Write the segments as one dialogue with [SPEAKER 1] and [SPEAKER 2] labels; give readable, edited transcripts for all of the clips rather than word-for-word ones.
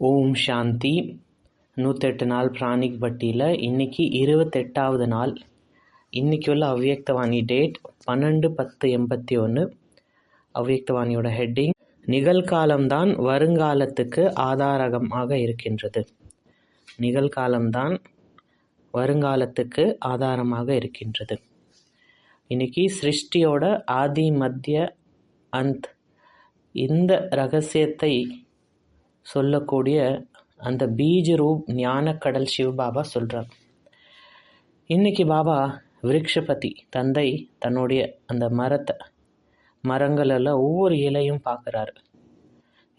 [SPEAKER 1] ஓம் சாந்தி. 108 நாள் பிராணிக் பட்டியில் இன்றைக்கி 28வது நாள். இன்றைக்கி உள்ள அவ்யக்தவாணி டேட் 12/10/81. அவ்யக்தவாணியோட ஹெட்டிங் நிகழ்காலம்தான் வருங்காலத்துக்கு ஆதாரமாக இருக்கின்றது. நிகழ்காலம்தான் வருங்காலத்துக்கு ஆதாரமாக இருக்கின்றது. இன்றைக்கி சிருஷ்டியோட ஆதி மத்திய அந்த் இந்த ரகசியத்தை சொல்லக்கூடிய அந்த பீஜ ரூப் ஞானக்கடல் சிவபாபா சொல்கிறார். இன்றைக்கி பாபா விருக்ஷபதி தந்தை தன்னுடைய அந்த மரங்களெல்லாம் ஒவ்வொரு இலையும் பார்க்குறாரு.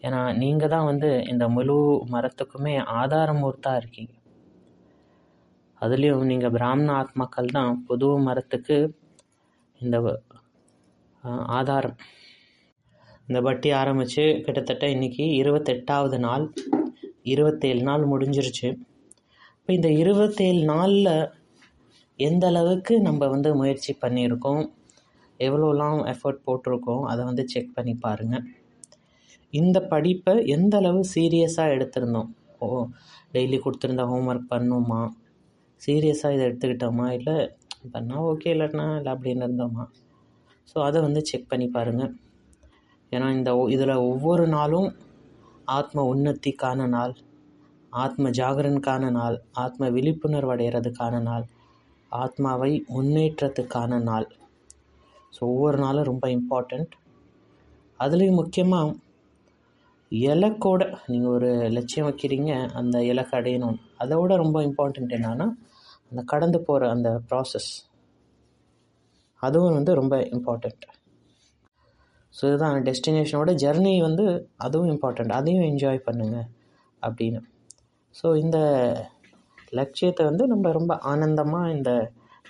[SPEAKER 1] ஏன்னா நீங்கள் தான் இந்த முழு மரத்துக்குமே ஆதாரமூர்த்தாக இருக்கீங்க. அதுலேயும் நீங்கள் பிராமண ஆத்மாக்கள் தான் புது மரத்துக்கு இந்த ஆதாரம். இந்த பட்டி ஆரம்பித்து கிட்டத்தட்ட இன்றைக்கி 28வது நாள். 27 நாள் முடிஞ்சிருச்சு. இப்போ இந்த 27 நாளில் எந்த அளவுக்கு நம்ம முயற்சி பண்ணியிருக்கோம், எவ்வளோலாம் எஃபர்ட் போட்டிருக்கோம், அதை செக் பண்ணி பாருங்கள். இந்த படிப்பை எந்த அளவு சீரியஸாக எடுத்திருந்தோம். டெய்லி கொடுத்துருந்த ஹோம்ஒர்க் பண்ணோமா, சீரியஸாக இதை எடுத்துக்கிட்டோமா, இல்லை பண்ணால் ஓகே இல்லைன்னா இல்லை அப்படின்னு இருந்தோமா. ஸோ அதை செக் பண்ணி பாருங்கள். ஏன்னா இதில் ஒவ்வொரு நாளும் ஆத்ம உன்னத்திக்கான நாள், ஆத்ம ஜாகரனுக்கான நாள், ஆத்ம விழிப்புணர்வு அடைகிறதுக்கான நாள், ஆத்மாவை முன்னேற்றத்துக்கான நாள். ஸோ ஒவ்வொரு நாளும் ரொம்ப இம்பார்ட்டண்ட். அதுலேயும் முக்கியமாக இலக்கோட நீங்கள் ஒரு லட்சியம் வைக்கிறீங்க, அந்த இலக்கை அடையணும். அதை விட ரொம்ப இம்பார்ட்டண்ட் என்னன்னா அந்த கடந்து போகிற அந்த ப்ராசஸ், அதுவும் ரொம்ப இம்பார்ட்டண்ட். ஸோ இதுதான் டெஸ்டினேஷனோட ஜெர்னி அதுவும் இம்பார்ட்டண்ட், அதையும் என்ஜாய் பண்ணுங்கள் அப்படின்னு. ஸோ இந்த லட்சியத்தை நம்ம ரொம்ப ஆனந்தமாக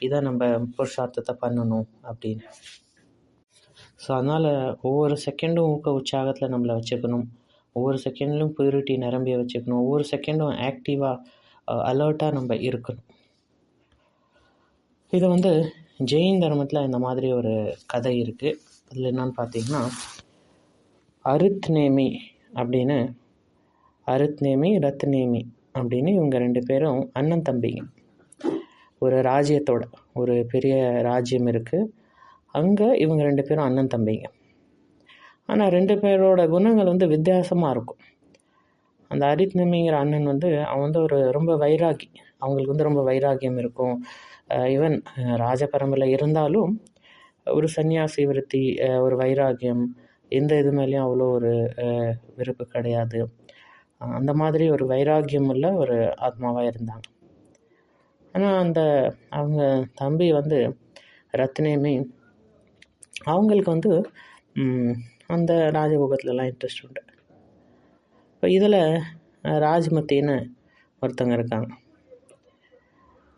[SPEAKER 1] இதை நம்ம புருஷார்த்தத்தை பண்ணணும் அப்படின்னு. ஸோ அதனால் ஒவ்வொரு செகண்டும் ஊக்க உற்சாகத்தில் நம்மளை வச்சுக்கணும். ஒவ்வொரு செகண்ட்லையும் பியூரிட்டி நிரம்பிய வச்சுக்கணும். ஒவ்வொரு செகண்டும் ஆக்டிவாக அலர்ட்டாக நம்ம இருக்கணும். இதை ஜெயின் தர்மத்தில் இந்த மாதிரி ஒரு கதை இருக்குது. அதில் என்னன்னு பார்த்தீங்கன்னா, அருத்நேமி ரத்நேமி அப்படின்னு இவங்க 2 பேரும் அண்ணன் தம்பிங்க. ஒரு ராஜ்யத்தோட ஒரு பெரிய ராஜ்யம் இருக்குது, அங்கே இவங்க 2 பேரும் அண்ணன் தம்பிங்க. ஆனால் 2 பேரோட குணங்கள் வித்தியாசமாக இருக்கும். அந்த அரித்நேமிங்கிற அண்ணன் அவன் ஒரு ரொம்ப வைராகி. அவங்களுக்கு ரொம்ப வைராகியம் இருக்கும். ஈவன் ராஜபரம்பரை இருந்தாலும் ஒரு சன்னியாசி விருத்தி, ஒரு வைராகியம், எந்த இது மேலேயும் அவ்வளோ ஒரு விருப்பு கிடையாது. அந்த மாதிரி ஒரு வைராகியம் உள்ள ஒரு ஆத்மாவாக இருந்தாங்க. ஆனால் அவங்க தம்பி ரத்னேமி, அவங்களுக்கு அந்த ராஜபோகத்துலலாம் இன்ட்ரெஸ்ட் உண்டு. இப்போ இதில் ராஜ்மத்தின்னு ஒருத்தங்க இருக்காங்க.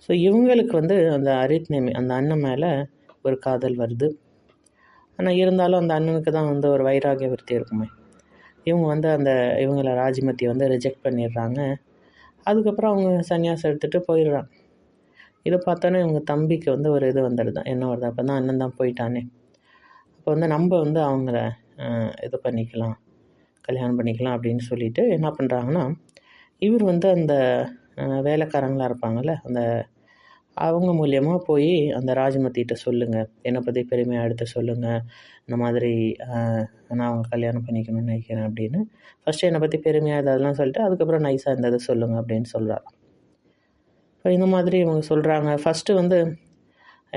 [SPEAKER 1] ஸோ இவங்களுக்கு அந்த அரித்நேமி அந்த அண்ணன் மேலே ஒரு காதல் வருது. ஆனால் இருந்தாலும் அந்த அண்ணனுக்கு தான் ஒரு வைராகிய விருத்தி இருக்குமே. இவங்க இவங்களை ராஜ்மதி ரிஜெக்ட் பண்ணிடுறாங்க. அதுக்கப்புறம் அவங்க சன்னியாசம் எடுத்துகிட்டு போயிடுறாங்க. இதை பார்த்தோன்னே இவங்க தம்பிக்கு ஒரு இது வந்துடுது, என்ன வருது, அப்போ தான் அண்ணன் தான் போயிட்டானே, அப்போ நம்ம அவங்கள இது பண்ணிக்கலாம், கல்யாணம் பண்ணிக்கலாம் அப்படின்னு சொல்லிட்டு என்ன பண்ணுறாங்கன்னா, இவர் அந்த வேலைக்காரங்களாக இருப்பாங்கள்ல, அவங்க மூலியமாக போய் அந்த ராஜமத்திகிட்ட சொல்லுங்கள், என்னை பற்றி பெருமையாக எடுத்து சொல்லுங்கள், இந்த மாதிரி நான் அவங்க கல்யாணம் பண்ணிக்கணும்னு நினைக்கிறேன் அப்படின்னு. ஃபஸ்ட்டு என்னை பற்றி பெருமையாக இதெல்லாம் சொல்லிட்டு அதுக்கப்புறம் நைஸாக இருந்தது சொல்லுங்கள் அப்படின்னு சொல்கிறாங்க. இப்போ இந்த மாதிரி இவங்க சொல்கிறாங்க. ஃபஸ்ட்டு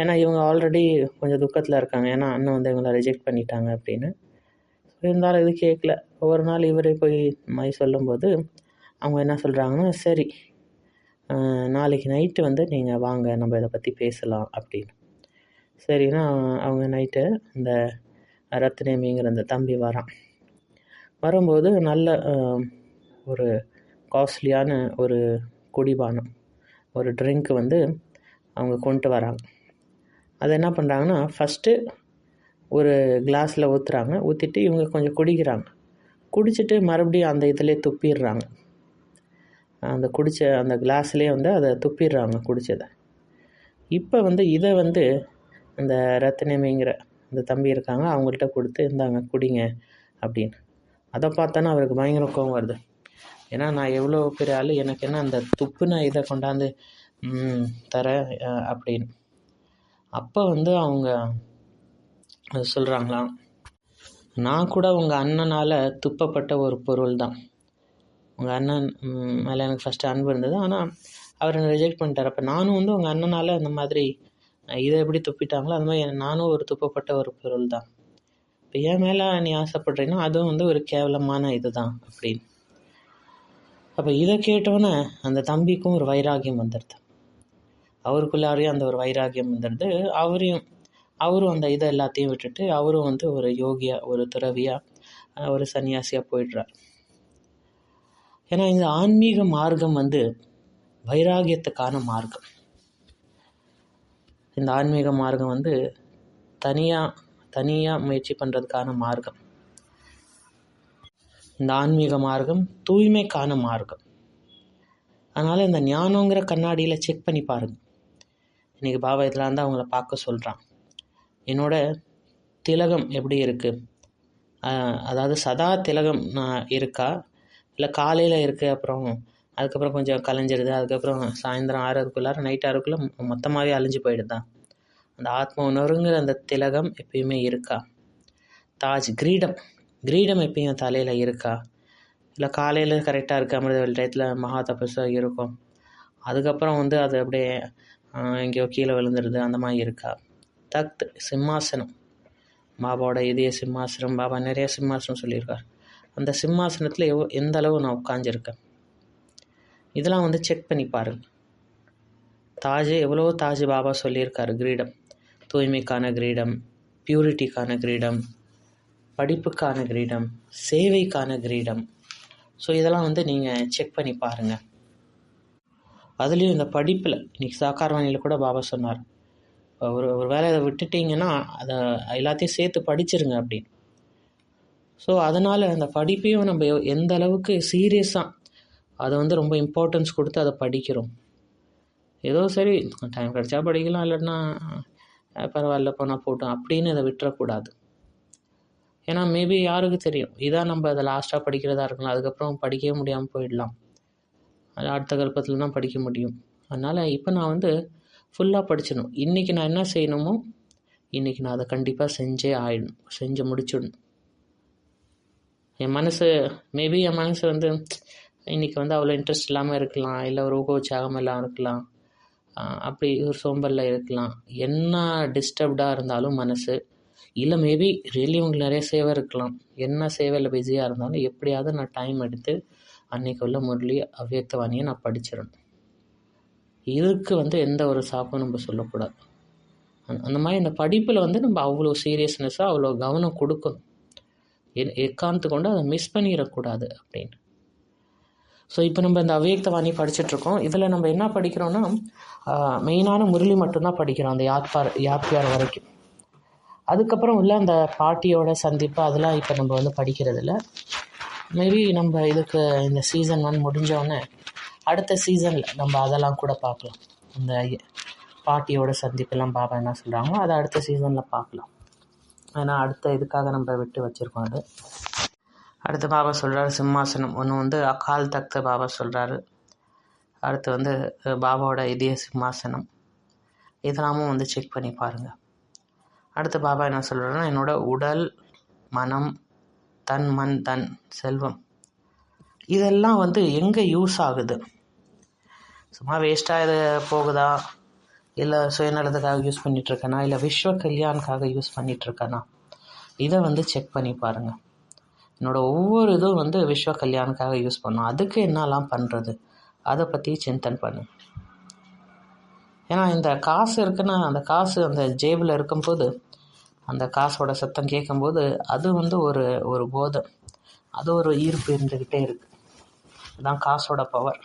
[SPEAKER 1] ஏன்னா இவங்க ஆல்ரெடி கொஞ்சம் துக்கத்தில் இருக்காங்க, ஏன்னா அண்ணன் இவங்களை ரிஜெக்ட் பண்ணிட்டாங்க அப்படின்னு. இருந்தாலும் இது கேட்கல. ஒவ்வொரு நாள் இவரே போய் மாதிரி சொல்லும்போது அவங்க என்ன சொல்கிறாங்கன்னா, சரி நாளைக்கு நைட்டு நீங்கள் வாங்க, நம்ம இதை பற்றி பேசலாம் அப்படின்னு. சரின்னா அவங்க நைட்டு இந்த ரத்னேமிங்கிற அந்த தம்பி வரும்போது நல்ல ஒரு காஸ்ட்லியான ஒரு குடிபானம், ஒரு ட்ரிங்க் அவங்க கொண்டு வராங்க. அதை என்ன பண்ணுறாங்கன்னா, ஃபஸ்ட்டு ஒரு கிளாஸில் ஊற்றிட்டு இவங்க கொஞ்சம் குடிச்சிட்டு மறுபடியும் அந்த இதிலே துப்பிடுறாங்க. அந்த குடித்த அந்த கிளாஸ்லேயே அதை துப்பிடுறாங்க குடித்ததை. இப்போ இதை அந்த ரத்னேமிங்கிற அந்த தம்பி இருக்காங்க, அவங்கள்ட்ட கொடுத்து இந்தாங்க குடிங்க அப்படின்னு. அதை பார்த்தோன்னா அவருக்கு பயங்கர கோவம் வருது. ஏன்னா நான் எவ்வளோ பெரிய ஆள், எனக்கு என்ன அந்த துப்புன இதை கொண்டாந்து தர அப்படின்னு. அப்போ வந்து அவங்க சொல்கிறாங்களாம், நான் கூட உங்கள் அண்ணனால் துப்பப்பட்ட ஒரு பொருள் தான். உங்கள் அண்ணன் மேலே எனக்கு ஃபஸ்ட்டு அன்பு இருந்தது, ஆனால் அவர் என்னை ரிஜெக்ட் பண்ணிட்டார். அப்போ நானும் வந்து உங்கள் அண்ணனால் அந்த மாதிரி இதை எப்படி துப்பிட்டாங்களோ அது மாதிரி நானும் ஒரு துப்பப்பட்ட ஒரு பொருள் தான். இப்போ என் மேலே நீ ஆசைப்படுறீங்கன்னா அதுவும் வந்து ஒரு கேவலமான இது தான் அப்படின்னு. அப்போ இதை கேட்டோன்னே அந்த தம்பிக்கும் ஒரு வைராகியம் வந்துடுது, அவருக்குள்ளாரையும் அந்த ஒரு வைராகியம் வந்துடுது. அவரும் அந்த இதை எல்லாத்தையும் விட்டுட்டு அவரும் வந்து ஒரு யோகியா, ஒரு துறவியாக, ஒரு சன்னியாசியாக போயிடுறார். ஏன்னா இந்த ஆன்மீக மார்க்கம் வந்து வைராகியத்துக்கான மார்க்கம். இந்த ஆன்மீக மார்க்கம் வந்து தனியாக முயற்சி பண்ணுறதுக்கான மார்க்கம். இந்த ஆன்மீக மார்க்கம் தூய்மைக்கான மார்க்கம். அதனால் இந்த ஞானங்கிற கண்ணாடியில் செக் பண்ணி பாருங்கள். இன்றைக்கி பாபா இதெல்லாம் தான் அவங்கள பார்க்க சொல்கிறான். என்னோட திலகம் எப்படி இருக்குது, அதாவது சதா திலகம் இருக்கா, இல்லை காலையில் இருக்குது அதுக்கப்புறம் கொஞ்சம் கலைஞ்சிடுது, அதுக்கப்புறம் சாயந்தரம் 6:00 நைட் 6:00 மொத்தமாகவே அழிஞ்சு போயிடுதான். அந்த ஆத்ம உணர்வுங்கிற அந்த திலகம் எப்பயுமே இருக்கா? தாஜ் கிரீடம் எப்பயும் தலையில் இருக்கா? இல்லை காலையில் கரெக்டாக இருக்குது, அமிர்த டயத்தில் மகா தபஸாக இருக்கும், அதுக்கப்புறம் வந்து அது அப்படியே எங்கேயோ கீழே விழுந்துடுது, அந்த மாதிரி இருக்கா? தக்த் சிம்மாசனம், பாபாவோட இதய சிம்மாசனம், பாபா நிறைய சிம்மாசனம் சொல்லியிருக்கார். அந்த சிம்மாசனத்தில் எந்த அளவு நான் உட்காந்துருக்கேன், இதெல்லாம் வந்து செக் பண்ணி பாருங்கள். எவ்வளோ தாஜ் பாபா சொல்லியிருக்காரு. கிரீடம், தூய்மைக்கான கிரீடம், பியூரிட்டிக்கான கிரீடம், படிப்புக்கான கிரீடம், சேவைக்கான கிரீடம். ஸோ இதெல்லாம் வந்து நீங்கள் செக் பண்ணி பாருங்கள். அதுலேயும் இந்த படிப்பில் இன்றைக்கி சாக்கார்வாணியில் கூட பாபா சொன்னார், ஒரு வேலை அதை விட்டுட்டிங்கன்னா அதை எல்லாத்தையும் சேர்த்து படிச்சிருங்க அப்படின்னு. ஸோ அதனால் அந்த படிப்பையும் நம்ம எந்த அளவுக்கு சீரியஸாக அதை வந்து ரொம்ப இம்பார்ட்டன்ஸ் கொடுத்து அதை படிக்கிறோம். ஏதோ சரி டைம் கிடச்சா படிக்கலாம், இல்லைன்னா பரவாயில்ல போனால் போட்டோம் அப்படின்னு அதை விட்டுறக்கூடாது. ஏன்னா மேபி யாருக்கு தெரியும், இதான் நம்ம அதை லாஸ்ட்டாக படிக்கிறதா இருக்கலாம், அதுக்கப்புறம் படிக்கவே முடியாமல் போயிடலாம், அது அடுத்த கல்பத்தில் தான் படிக்க முடியும். அதனால் இப்போ நான் வந்து ஃபுல்லாக படிச்சிடணும். இன்றைக்கி நான் என்ன செய்யணுமோ இன்றைக்கி நான் அதை கண்டிப்பாக செஞ்சு முடிச்சிடணும். என் மனசு வந்து இன்றைக்கி வந்து அவ்வளோ இன்ட்ரெஸ்ட் இல்லாமல் இருக்கலாம், இல்லை ஒரு ஊக்கோச்சாகம் இல்லாமல் இருக்கலாம், அப்படி ஒரு சோம்பலில் இருக்கலாம். என்ன டிஸ்டர்ப்டாக இருந்தாலும் மனசு, இல்லை மேபி ரியலி உங்களுக்கு நிறைய சேவை இருக்கலாம், என்ன சேவையில் பிஸியாக இருந்தாலும் எப்படியாவது நான் டைம் எடுத்து அன்றைக்கி உள்ள முரளி அவ்வியக்தவாணியை நான் படிச்சிடணும். இதுக்கு வந்து எந்த ஒரு சாப்பும் நம்ம சொல்லக்கூடாது. அந்த மாதிரி இந்த படிப்பில் வந்து நம்ம அவ்வளோ சீரியஸ்னஸாக அவ்வளோ கவனம் கொடுக்கணும், எக்காந்து கொண்டு அதை மிஸ் பண்ணிடக்கூடாது அப்படின்னு. ஸோ இப்போ நம்ம இந்த அவ்வியக்தவாணி படிச்சுட்ருக்கோம். இதில் நம்ம என்ன படிக்கிறோன்னா மெயினான முரளி மட்டும்தான் படிக்கிறோம், அந்த யாப்பியார் வரைக்கும். அதுக்கப்புறம் உள்ள அந்த பாட்டியோட சந்திப்பு அதெல்லாம் இப்போ நம்ம வந்து படிக்கிறதில்ல. மேபி நம்ம இதுக்கு இந்த சீசன் 1 முடிஞ்சோடனே அடுத்த சீசனில் நம்ம அதெல்லாம் கூட பார்க்கலாம். இந்த பாட்டியோட சந்திப்பெல்லாம் பாபா என்ன சொல்கிறாங்களோ அதை அடுத்த சீசனில் பார்க்கலாம். ஏன்னா அடுத்த இதுக்காக நம்ம விட்டு வச்சுருக்கோம். அது அடுத்து பாபா சொல்கிறாரு சிம்மாசனம். ஒன்று வந்து அகால் தக்த பாபா சொல்கிறாரு. அடுத்து வந்து பாபாவோட இதய சிம்மாசனம். இதெல்லாமும் வந்து செக் பண்ணி பாருங்கள். அடுத்து பாபா என்ன சொல்கிறாருன்னா, என்னோட உடல், மனம், மண், செல்வம் இதெல்லாம் வந்து எங்கே யூஸ் ஆகுது? சும்மா வேஸ்ட்டாக இது போகுதா, இல்லை சுயநலத்துக்காக யூஸ் பண்ணிகிட்ருக்கேனா, இல்லை விஸ்வ கல்யாணுக்காக யூஸ் பண்ணிகிட்ருக்கேனா, இதை வந்து செக் பண்ணி பாருங்கள். என்னோடய ஒவ்வொரு இதுவும் வந்து விஸ்வ கல்யாணுக்காக யூஸ் பண்ணணும். அதுக்கு என்னெல்லாம் பண்ணுறது, அதை பற்றி சிந்தனை பண்ணு. ஏன்னா இந்த காசு இருக்குன்னா, அந்த காசு அந்த ஜேபில் இருக்கும்போது அந்த காசோட சத்தம் கேட்கும்போது அது வந்து ஒரு போதை, அது ஒரு ஈர்ப்பு இருந்துக்கிட்டே இருக்குது. அதுதான் காசோட பவர்.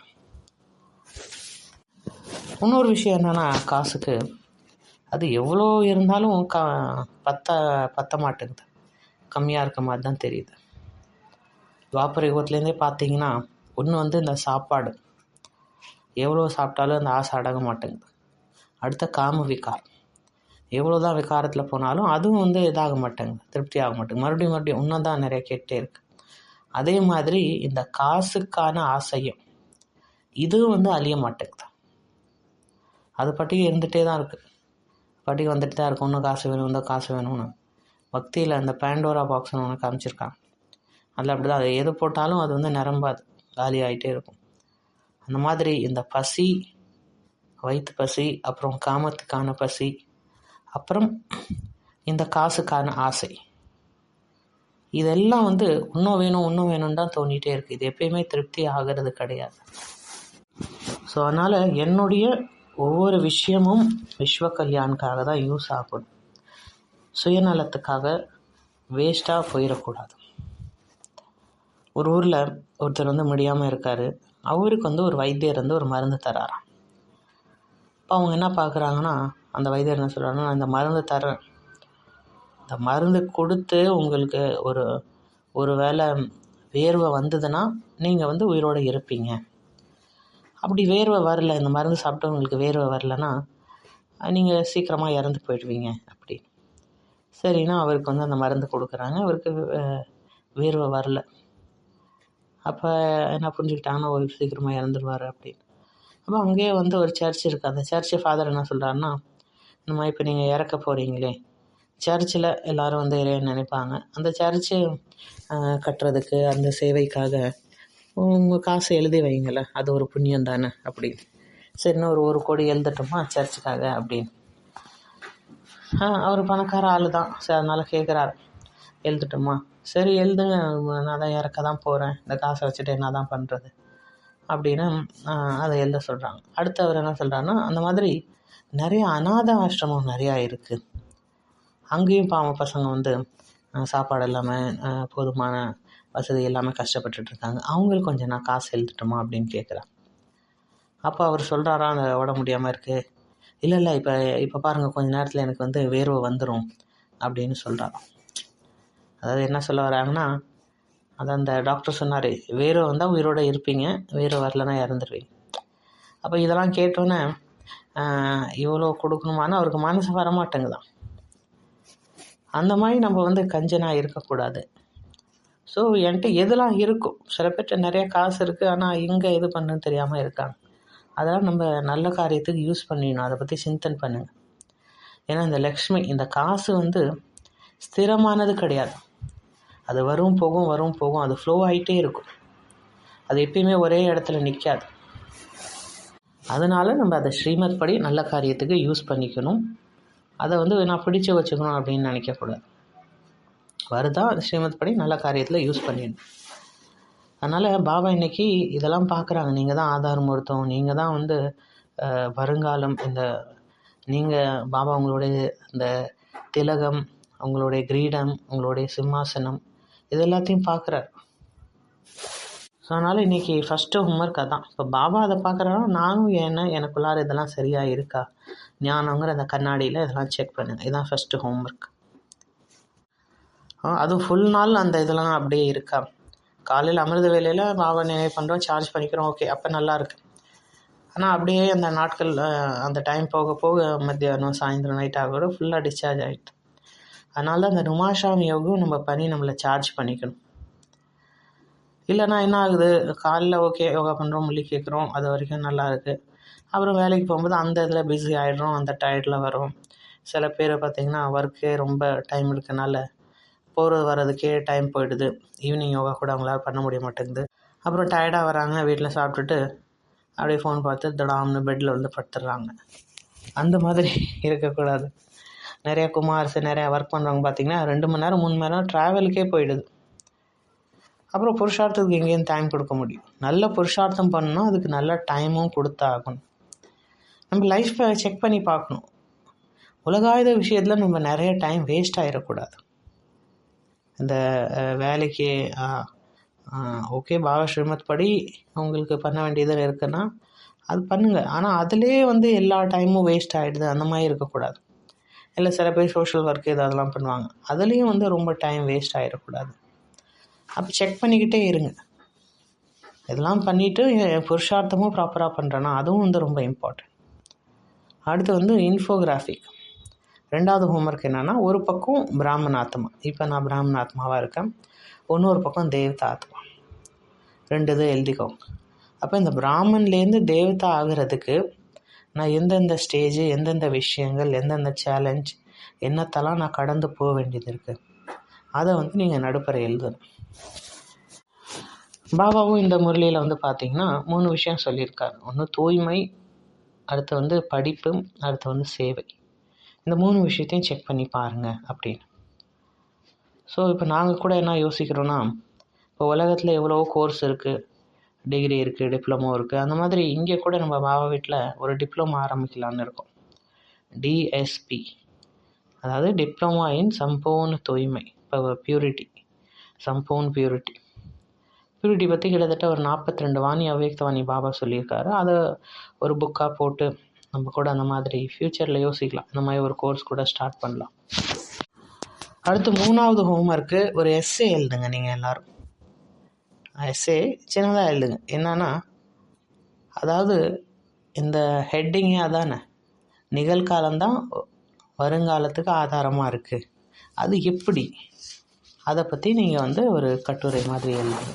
[SPEAKER 1] இன்னொரு விஷயம் என்னென்னா, காசுக்கு அது எவ்வளோ இருந்தாலும் பத்த மாட்டேங்குது, கம்மியாக இருக்க மாதிரி தான் தெரியுது. துவாபர யுகத்துலேருந்தே பார்த்தீங்கன்னா, ஒன்று வந்து இந்த சாப்பாடு எவ்வளோ சாப்பிட்டாலும் அந்த ஆசை அடங்க மாட்டேங்குது. அடுத்த காம விகாரம், எவ்வளோ தான் விகாரத்தில் போனாலும் அதுவும் வந்து இதாக மாட்டேங்குது, திருப்தி ஆக மாட்டேங்குது. மறுபடியும் இன்னும் தான் நிறைய கேட்டே இருக்குது. அதே மாதிரி இந்த காசுக்கான ஆசையும் இதுவும் வந்து அழிய மாட்டேங்குது. அது பாட்டுக்கு இருந்துகிட்டே தான் இருக்குது, பாட்டுக்கு வந்துட்டு தான் இருக்கும். இன்னும் காசு வேணும், இன்னும் காசு வேணும்னு. பக்தியில் அந்த பேண்டோரா பாக்ஸ்னு ஒன்று காமிச்சிருக்காங்க. அதில் அப்படி தான், அது எது போட்டாலும் அது வந்து நிரம்பாது, காலி ஆகிட்டே இருக்கும். அந்த மாதிரி இந்த பசி, வயிற்று பசி, அப்புறம் காமத்துக்கான பசி, அப்புறம் இந்த காசுக்கான ஆசை, இதெல்லாம் வந்து இன்னும் வேணும் இன்னும் வேணும்னு தான் தோண்டிகிட்டே இருக்குது. இது எப்பயுமே திருப்தி ஆகிறது கிடையாது. ஸோ அதனால் என்னுடைய ஒவ்வொரு விஷயமும் விஸ்வ கல்யாணுக்காக தான் யூஸ் ஆகணும். சுயநலத்துக்காக வேஸ்ட்டாக போயிடக்கூடாது. ஒரு ஊரில் ஒருத்தர் வந்து முடியாமல் இருக்கார். அவருக்கு வந்து ஒரு வைத்தியர் வந்து ஒரு மருந்து தராராம். இப்போ அவங்க என்ன பார்க்குறாங்கன்னா, அந்த வைத்தியர் என்ன சொல்கிறாங்கன்னா, நான் இந்த மருந்து தரேன், இந்த மருந்து கொடுத்து உங்களுக்கு ஒரு வேளை வேர்வை வந்ததுன்னா நீங்கள் வந்து உயிரோடு இருப்பீங்க. அப்படி வேர்வை வரல, இந்த மருந்து சாப்பிட்டு உங்களுக்கு வேர்வை வரலன்னா நீங்கள் சீக்கிரமாக இறந்து போயிடுவீங்க அப்படி. சரின்னா அவருக்கு வந்து அந்த மருந்து கொடுக்குறாங்க. அவருக்கு வேர்வை வரல. அப்போ என்ன புரிஞ்சுக்கிட்டாங்கன்னா, ஒரு சீக்கிரமாக இறந்துருவார் அப்படின்னு. அப்போ அங்கேயே வந்து ஒரு சர்ச் இருக்குது. அந்த சர்ச்சு ஃபாதர் என்ன சொல்கிறாருன்னா, இந்த மாதிரி இப்போ நீங்கள் இறக்க போகிறீங்களே, சர்ச்சில் எல்லோரும் வந்து இறைவன் நினைப்பாங்க. அந்த சர்ச்சு கட்டுறதுக்கு, அந்த சேவைக்காக உங்கள் காசு எழுதி வைங்கள, அது ஒரு புண்ணியம் தானே அப்படின்னு. சரின்னு ஒரு கோடி எழுதட்டுமா சர்ச்சுக்காக அப்படின்னு. அவர் பணக்கார ஆள் தான். சரி, அதனால் கேட்குறாரு, எழுதட்டுமா? சரி எழுதுங்க, நான் தான் இறக்க தான் போகிறேன், இந்த காசை வச்சுட்டு என்ன தான் பண்ணுறது அப்படின்னு அதை எழுத சொல்கிறாங்க. அடுத்து அவர் என்ன சொல்கிறாருன்னா, அந்த மாதிரி நிறைய அநாத ஆசிரமம் நிறையா இருக்குது. அங்கேயும் பாவம் பசங்க வந்து சாப்பாடு இல்லாமல் போதுமான வசதி எல்லாமே கஷ்டப்பட்டுட்ருக்காங்க. அவங்களுக்கு கொஞ்சம் நான் காசு எழுதட்டுமா அப்படின்னு கேட்குறாங்க. அப்போ அவர் சொல்கிறாரா, அந்த உடம்பு முடியாமல் இருக்குது, இல்லை இப்போ பாருங்கள் கொஞ்ச நேரத்தில் எனக்கு வந்து வேர்வை வந்துடும் அப்படின்னு சொல்கிறாராம். அதாவது என்ன சொல்ல வராங்கன்னா, அதான் அந்த டாக்டர் சொன்னார், வேர்வை வந்தால் உயிரோடு இருப்பீங்க, வேர்வை வரலன்னா இறந்துருவீங்க. அப்போ இதெல்லாம் கேட்டோன்னே இவ்வளோ கொடுக்கணுமான்னு அவருக்கு மனசு வரமாட்டேங்குதான். அந்த மாதிரி நம்ம வந்து கஞ்சனாக இருக்கக்கூடாது. ஸோ என்கிட்ட எதெல்லாம் இருக்கும், சில பேர்கிட்ட நிறைய காசு இருக்குது, ஆனால் இங்கே இது பண்ணுன்னு தெரியாமல் இருக்காங்க. அதெல்லாம் நம்ம நல்ல காரியத்துக்கு யூஸ் பண்ணிடணும். அதை பற்றி சிந்தனை பண்ணுங்கள். ஏன்னா இந்த லக்ஷ்மி, இந்த காசு வந்து ஸ்திரமானது கிடையாது. அது வரும் போகும், அது ஃப்ளோ ஆகிட்டே இருக்கும். அது எப்பயுமே ஒரே இடத்துல நிற்காது. அதனால் நம்ம அதை ஸ்ரீமத் படி நல்ல காரியத்துக்கு யூஸ் பண்ணிக்கணும். அதை வந்து நான் பிடிச்சி வச்சுக்கணும் அப்படின்னு நினைக்கக்கூடாது. வருதா அது ஸ்ரீமத் படி நல்ல காரியத்தில் யூஸ் பண்ணிடணும். அதனால் பாபா இன்றைக்கி இதெல்லாம் பார்க்குறாங்க. நீங்கள் தான் ஆதாரமூர்த்தம், நீங்கள் தான் வந்து வருங்காலம். நீங்கள் பாபா உங்களுடைய இந்த திலகம், உங்களுடைய கிரீடம், உங்களுடைய சிம்மாசனம், இது எல்லாத்தையும் பார்க்குறாரு. ஸோ அதனால் இன்றைக்கி ஃபஸ்ட்டு ஹோம்ஒர்க் அதான். இப்போ பாபா அதை பார்க்குறாங்கன்னா நானும் எனக்குள்ளார இதெல்லாம் சரியாக இருக்கா, ஞானங்கிற அந்த கண்ணாடியில் இதெல்லாம் செக் பண்ணுங்கள். இதுதான் ஃபஸ்ட்டு ஹோம்ஒர்க். அதுவும் ஃபுல் நாள் அந்த இதெல்லாம் அப்படியே இருக்கா. காலையில் அமிர்த வேலையில் பாபா நினைவு பண்ணுறோம், சார்ஜ் பண்ணிக்கிறோம், ஓகே, அப்போ நல்லாயிருக்கு. ஆனால் அப்படியே அந்த நாட்கள், அந்த டைம் போக போக மத்தியானம் சாயந்தரம் நைட் ஆக ஃபுல்லாக டிஸ்சார்ஜ் ஆகிட்டு. அதனால தான் அந்த நுமாஷாமி யோகம் நம்ம பண்ணி நம்மளை சார்ஜ் பண்ணிக்கணும். இல்லைனா என்ன ஆகுது, காலையில் ஓகே யோகா பண்ணுறோம், மொழி கேட்குறோம், அது வரைக்கும் நல்லா இருக்குது. அப்புறம் வேலைக்கு போகும்போது அந்த இதில் பிஸி ஆகிடுறோம், அந்த டயர்டில் வரும். சில பேர் பார்த்திங்கன்னா ஒர்க்கே ரொம்ப டைம் இருக்கனால போகிறது வர்றதுக்கே டைம் போயிடுது. ஈவினிங் யோகா கூட அவங்களால பண்ண முடிய மாட்டேங்குது. அப்புறம் டயர்டாக வராங்க, வீட்டில் சாப்பிட்டுட்டு அப்படியே ஃபோன் பார்த்து திடாம்னு பெட்டில் வந்து படுத்துடுறாங்க. அந்த மாதிரி இருக்கக்கூடாது. நிறையா குமார்ஸ், நிறையா ஒர்க் பண்ணுறவங்க பார்த்திங்கன்னா 2 மணி நேரம் 3 மணி நேரம் ட்ராவலுக்கே போயிடுது. அப்புறம் புருஷார்த்தத்துக்கு எங்கேயும் டைம் கொடுக்க முடியும். நல்ல புருஷார்த்தம் பண்ணணும், அதுக்கு நல்ல டைமும் கொடுத்தாகணும். நம்ம லைஃப்பை செக் பண்ணி பார்க்கணும். உலகாயுத விஷயத்தில் நம்ம நிறைய டைம் வேஸ்ட் ஆகிடக்கூடாது. இந்த வேலைக்கு ஓகே பாபா ஸ்ரீமத் படி உங்களுக்கு பண்ண வேண்டியது இருக்குன்னா அது பண்ணுங்கள். ஆனால் அதிலே வந்து எல்லா டைமும் வேஸ்ட் ஆகிடுது, அந்த மாதிரி இருக்கக்கூடாது. இல்லை சில பேர் சோஷியல் ஒர்க் அதெல்லாம் பண்ணுவாங்க, அதுலேயும் வந்து ரொம்ப டைம் வேஸ்ட் ஆகிடக்கூடாது. அப்போ செக் பண்ணிக்கிட்டே இருங்க. இதெல்லாம் பண்ணிவிட்டு புருஷார்த்தமும் ப்ராப்பராக பண்ணுறேன்னா அதுவும் வந்து ரொம்ப இம்பார்ட்டன்ட். அடுத்து வந்து இன்ஃபோகிராஃபிக். ரெண்டாவது ஹோம்ஒர்க் என்னென்னா, ஒரு பக்கம் பிராமணாத்மா, இப்போ நான் பிராமணாத்மாவாக இருக்கேன், இன்னொரு பக்கம் தேவதா ஆத்மா, 2 இது எழுதிக்கோங்க. அப்போ இந்த பிராமன்லேருந்து தேவதா ஆகிறதுக்கு நான் எந்தெந்த ஸ்டேஜு, எந்தெந்த விஷயங்கள், எந்தெந்த சேலஞ்ச், என்னத்தெல்லாம் நான் கடந்து போக வேண்டியது இருக்குது, அதை வந்து நீங்கள் நடுப்பற எழுதணும். பாபாவும் இந்த முரளியில் வந்து பார்த்திங்கன்னா 3 விஷயம் சொல்லியிருக்காரு. ஒன்று தூய்மை, அடுத்து வந்து படிப்பு, அடுத்து வந்து சேவை. இந்த 3 விஷயத்தையும் செக் பண்ணி பாருங்கள் அப்படின்னு. ஸோ இப்போ நாங்கள் கூட என்ன யோசிக்கிறோன்னா, இப்போ உலகத்தில் எவ்வளவோ கோர்ஸ் இருக்குது, டிகிரி இருக்குது, டிப்ளமோ இருக்குது. அந்த மாதிரி இங்கே கூட நம்ம பாபா வீட்டில் ஒரு டிப்ளமோ ஆரம்பிக்கலான்னு இருக்கோம். டிஎஸ்பி, அதாவது டிப்ளமோ இன் சம்பூர்ண தூய்மை, இப்போ பியூரிட்டி, சம்பூர்ண பியூரிட்டி பற்றி கிட்டத்தட்ட ஒரு 42 வாணி அவ்யக்தவாணி பாபா சொல்லியிருக்காரு. அதை ஒரு புக்காக போட்டு நம்ம கூட அந்த மாதிரி ஃப்யூச்சரில் யோசிக்கலாம். இந்த மாதிரி ஒரு கோர்ஸ் கூட ஸ்டார்ட் பண்ணலாம். அடுத்து 3வது ஹோம்ஒர்க்கு, ஒரு எஸ்ஸே எழுதுங்க. நீங்கள் எல்லோரும் எஸ்ஸே சின்னதாக எழுதுங்க. என்னன்னா, அதாவது இந்த ஹெட்டிங்கே அதானே, நிகழ்காலம்தான் வருங்காலத்துக்கு ஆதாரமாக இருக்குது, அது எப்படி, அதை பற்றி நீங்கள் வந்து ஒரு கட்டுரை மாதிரி எழுதுங்க.